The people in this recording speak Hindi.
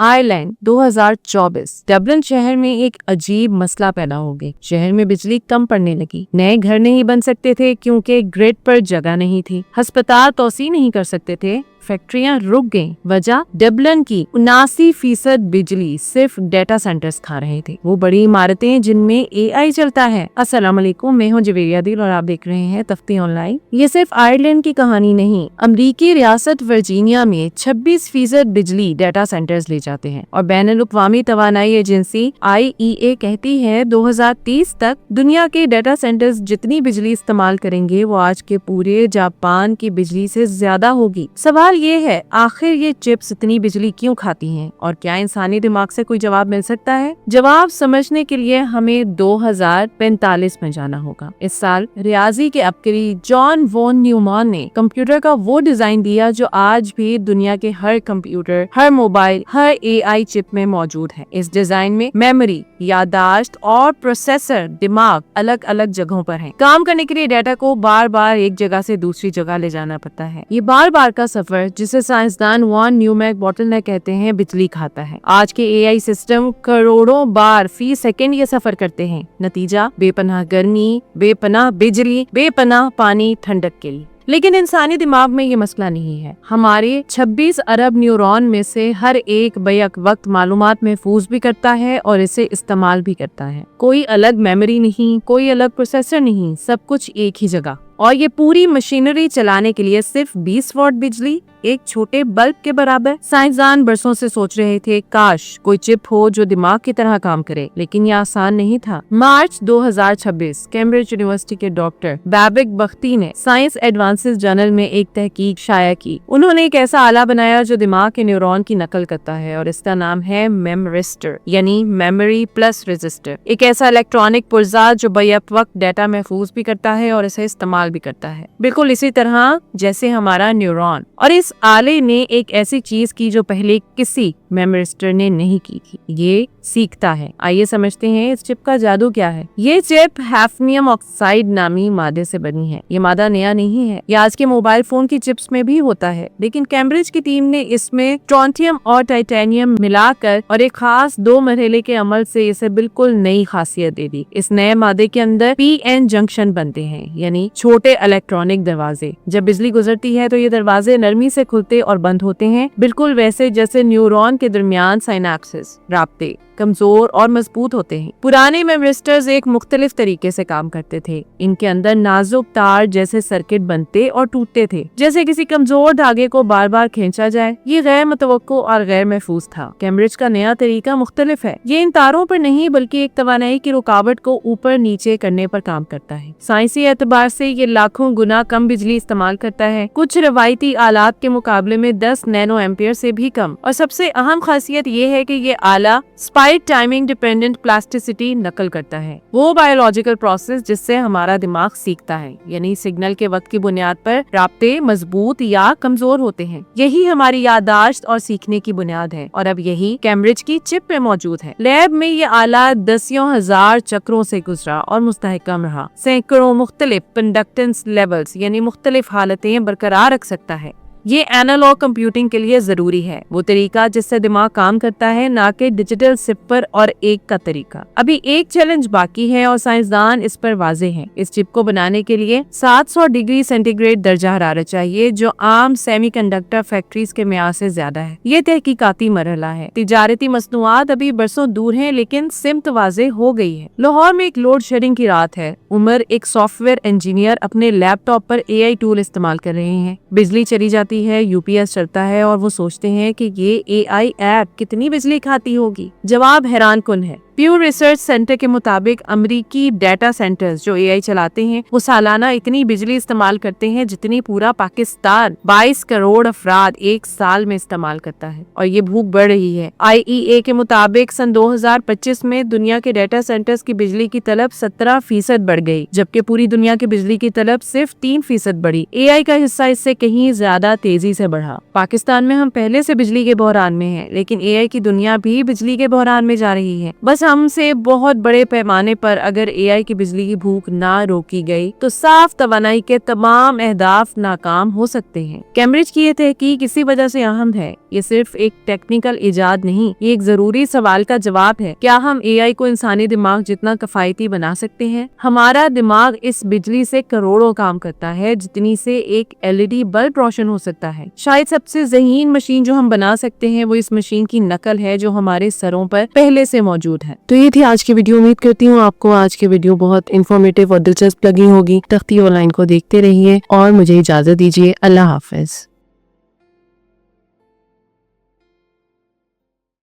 आयरलैंड 2024। डबलिन शहर में एक अजीब मसला पैदा हो गया। शहर में बिजली कम पड़ने लगी। नए घर नहीं बन सकते थे क्योंकि ग्रिड पर जगह नहीं थी। अस्पताल तोसी नहीं कर सकते थे। फैक्ट्रियां रुक गईं। वजह डबलिन की 79% बिजली सिर्फ डेटा सेंटर्स खा रहे थे। वो बड़ी इमारतें जिनमें AI चलता है। अस्सलाम वालेकुम, मैं हूं जवेरिया दिल और आप देख रहे हैं तफ्ती ऑनलाइन। ये सिर्फ आयरलैंड की कहानी नहीं। अमरीकी रियासत वर्जीनिया में 26% बिजली डेटा सेंटर्स ले जाते हैं और बैनुल-अक़वामी तवानाई एजेंसी IEA कहती है 2030 तक दुनिया के डेटा सेंटर्स जितनी बिजली इस्तेमाल करेंगे वो आज के पूरे जापान की बिजली से ज्यादा होगी। सवाल ये है, आखिर ये चिप्स इतनी बिजली क्यों खाती हैं और क्या इंसानी दिमाग से कोई जवाब मिल सकता है? जवाब समझने के लिए हमें 2045 में जाना होगा। इस साल रियाजी के अबकरी जॉन वॉन न्यूमैन ने कंप्यूटर का वो डिजाइन दिया जो आज भी दुनिया के हर कंप्यूटर, हर मोबाइल, हर AI चिप में मौजूद है। इस डिजाइन में मेमोरी, यादाश्त और प्रोसेसर, दिमाग अलग अलग जगहों पर हैं। काम करने के लिए डेटा को बार बार एक जगह से दूसरी जगह ले जाना पड़ता है। ये बार बार का सफर, जिसे साइंसदान वॉन न्यूमैन बॉटलनेक कहते हैं, बिजली खाता है। आज के AI सिस्टम करोड़ों बार फी सेकंड ये सफर करते हैं। नतीजा, बेपनाह गर्मी, बेपनाह बिजली, बेपनाह पानी, ठंडक के लिए। लेकिन इंसानी दिमाग में ये मसला नहीं है। हमारे 26 अरब न्यूरॉन में से हर एक बैक वक्त मालूमात महफूज भी करता है और इसे इस्तेमाल भी करता है। कोई अलग मेमोरी नहीं, कोई अलग प्रोसेसर नहीं, सब कुछ एक ही जगह। और ये पूरी मशीनरी चलाने के लिए सिर्फ 20 वॉट बिजली, एक छोटे बल्ब के बराबर। साइंसदान बरसों से सोच रहे थे काश कोई चिप हो जो दिमाग की तरह काम करे, लेकिन ये आसान नहीं था। मार्च 2026 कैम्ब्रिज यूनिवर्सिटी के डॉक्टर बैबिक बख्ती ने साइंस एडवांसेस जर्नल में एक तहकीक शाया की। उन्होंने एक ऐसा आला बनाया जो दिमाग के न्यूरॉन की नकल करता है और इसका नाम है मेमरिस्टर, यानी मेमोरी प्लस रजिस्टर। एक ऐसा इलेक्ट्रॉनिक पुर्जा जो बैक वक्त डाटा महफूज भी करता है और इसे इस्तेमाल भी करता है, बिल्कुल इसी तरह जैसे हमारा न्यूरॉन। और इस आले ने एक ऐसी चीज की जो पहले किसी मेमरिस्टर ने नहीं की थी। ये सीखता है। आइए समझते हैं इस चिप का जादू क्या है। ये चिप हैफनियम ऑक्साइड नामी मादे से बनी है। ये मादा नया नहीं है, ये आज के मोबाइल फोन की चिप्स में भी होता है, लेकिन कैम्ब्रिज की टीम ने इसमें स्ट्रोंटियम और टाइटेनियम मिलाकर और एक खास 2 मरहले के अमल से इसे बिल्कुल नई खासियत दे दी। इस नए मादे के अंदर PN जंक्शन बनते हैं, यानी छोटे इलेक्ट्रॉनिक दरवाजे। जब बिजली गुजरती है तो ये दरवाजे नरमी से खुलते और बंद होते हैं, बिल्कुल वैसे जैसे न्यूरॉन के दरमियान साइनेप्सेस राब्ते कमजोर और मजबूत होते हैं। पुराने मेमरिस्टर्स एक मुख्तलिफ तरीके से काम करते थे। इनके अंदर नाजुक तार जैसे सर्किट बनते और टूटते थे, जैसे किसी कमजोर धागे को बार बार खींचा जाए। ये गैर मुतवक्को और गैर महफूज था। कैम्ब्रिज का नया तरीका मुख्तलिफ है। ये इन तारों पर नहीं बल्कि एक तवानाई की रुकावट को ऊपर नीचे करने पर काम करता है। साइंसी एतबार से ये लाखों गुना कम बिजली इस्तेमाल करता है, कुछ रवायती आलात के मुकाबले में 10 नैनो एम्पियर से भी कम। और सबसे अहम खासियत ये है कि ये आला स्पाइक टाइमिंग डिपेंडेंट प्लास्टिसिटी नकल करता है, वो बायोलॉजिकल प्रोसेस जिससे हमारा दिमाग सीखता है, यानी सिग्नल के वक्त की बुनियाद पर राब्ते मजबूत या कमजोर होते हैं। यही हमारी यादाश्त और सीखने की बुनियाद है और अब यही कैम्ब्रिज की चिप में मौजूद है। लैब में ये आला दसियों हजार चक्रों से गुजरा और मुस्तहकम रहा। सैकड़ों मुख्तलिफ कंडक्टेंस लेवल्स यानी मुख्तलिफ हालतें बरकरार रख सकता है। ये एनालॉग कंप्यूटिंग के लिए जरूरी है, वो तरीका जिससे दिमाग काम करता है, ना कि डिजिटल सिपर और एक का तरीका। अभी एक चैलेंज बाकी है और साइंसदान इस पर वाजे हैं। इस चिप को बनाने के लिए 700 डिग्री सेंटीग्रेड दर्जा हरारत चाहिए, जो आम सेमीकंडक्टर फैक्ट्रीज के मियार से ज्यादा है। ये तहकीकाती मरहला है। तिजारती मसनूआत अभी बरसों दूर है, लेकिन सिमत वाजे हो गई है। लाहौर में एक लोड शेडिंग की रात है। उमर एक सॉफ्टवेयर इंजीनियर अपने लैपटॉप पर AI टूल इस्तेमाल कर रहे हैं। बिजली चली जाती है, UPS चलता है और वो सोचते हैं कि ये AI ऐप कितनी बिजली खाती होगी। जवाब हैरान कुन है। प्यू रिसर्च सेंटर के मुताबिक अमरीकी डेटा सेंटर्स जो AI चलाते हैं वो सालाना इतनी बिजली इस्तेमाल करते हैं जितनी पूरा पाकिस्तान 22 करोड़ अफराद एक साल में इस्तेमाल करता है। और ये भूख बढ़ रही है। IEA के मुताबिक सन 2025 में दुनिया के डेटा सेंटर्स की बिजली की तलब 17% बढ़ गई, जबकि पूरी दुनिया की बिजली की तलब सिर्फ 3% बढ़ी। AI का हिस्सा इससे कहीं ज्यादा तेजी से बढ़ा। पाकिस्तान में हम पहले से बिजली के बहरान में हैं, लेकिन AI की दुनिया भी बिजली के बहरान में जा रही है। बस फ्रेंड्स, हमसे बहुत बड़े पैमाने पर अगर एआई की बिजली की भूख ना रोकी गई तो साफ तवानाई के तमाम अहदाफ नाकाम हो सकते हैं। कैम्ब्रिज की ये तहकीक इसी वजह से अहम है। ये सिर्फ एक टेक्निकल इजाद नहीं, ये एक जरूरी सवाल का जवाब है। क्या हम एआई को इंसानी दिमाग जितना किफायती बना सकते हैं? हमारा दिमाग इस बिजली से करोड़ों काम करता है जितनी से एक एलईडी बल्ब रोशन हो सकता है। शायद सबसे ज़हीन मशीन जो हम बना सकते हैं वो इस मशीन की नकल है जो हमारे सरों पर पहले से मौजूद है। तो ये थी आज की वीडियो। उम्मीद करती हूँ आपको आज की वीडियो बहुत इन्फॉर्मेटिव और दिलचस्प लगी होगी। तख्ती ऑनलाइन को देखते रहिए और मुझे इजाजत दीजिए। अल्लाह हाफिज।